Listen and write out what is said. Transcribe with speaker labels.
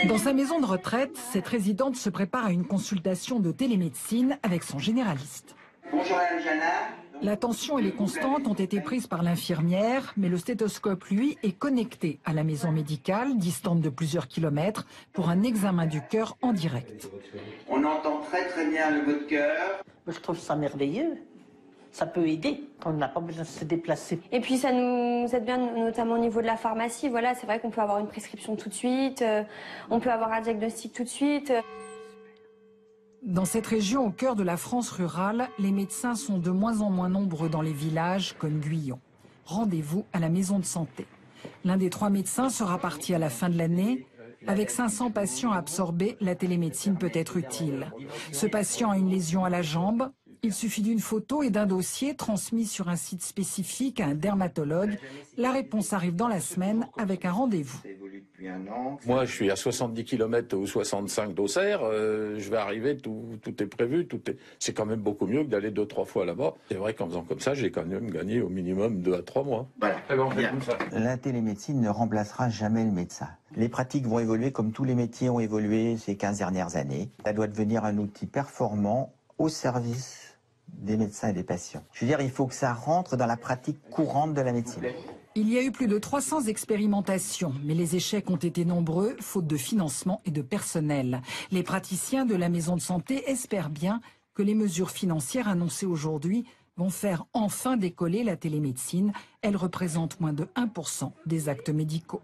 Speaker 1: Dans sa maison de retraite, cette résidente se prépare à une consultation de télémédecine avec son généraliste.
Speaker 2: Bonjour Madame Jana.
Speaker 1: La tension et les constantes ont été prises par l'infirmière, mais le stéthoscope, lui, est connecté à la maison médicale, distante de plusieurs kilomètres, pour un examen du cœur en direct.
Speaker 2: On entend très bien le mot de cœur.
Speaker 3: Je trouve ça merveilleux. Ça peut aider quand on n'a pas besoin de se déplacer.
Speaker 4: Et puis ça nous aide bien, notamment au niveau de la pharmacie. Voilà, c'est vrai qu'on peut avoir une prescription tout de suite, on peut avoir un diagnostic tout de suite.
Speaker 1: Dans cette région, au cœur de la France rurale, les médecins sont de moins en moins nombreux dans les villages comme Guyon. Rendez-vous à la maison de santé. L'un des 3 médecins sera parti à la fin de l'année. Avec 500 patients absorbés, la télémédecine peut être utile. Ce patient a une lésion à la jambe. Il suffit d'une photo et d'un dossier transmis sur un site spécifique à un dermatologue. La réponse arrive dans la semaine avec un rendez-vous.
Speaker 5: Moi, je suis à 70 km ou 65 d'Auxerre. Je vais arriver, tout est prévu. C'est quand même beaucoup mieux que d'aller 2-3 fois là-bas. C'est vrai qu'en faisant comme ça, j'ai quand même gagné au minimum 2 à 3 mois.
Speaker 2: Voilà.
Speaker 6: La télémédecine ne remplacera jamais le médecin. Les pratiques vont évoluer comme tous les métiers ont évolué ces 15 dernières années. Ça doit devenir un outil performant au service des médecins et des patients. Je veux dire, il faut que ça rentre dans la pratique courante de la médecine.
Speaker 1: Il y a eu plus de 300 expérimentations, mais les échecs ont été nombreux, faute de financement et de personnel. Les praticiens de la maison de santé espèrent bien que les mesures financières annoncées aujourd'hui vont faire enfin décoller la télémédecine. Elle représente moins de 1% des actes médicaux.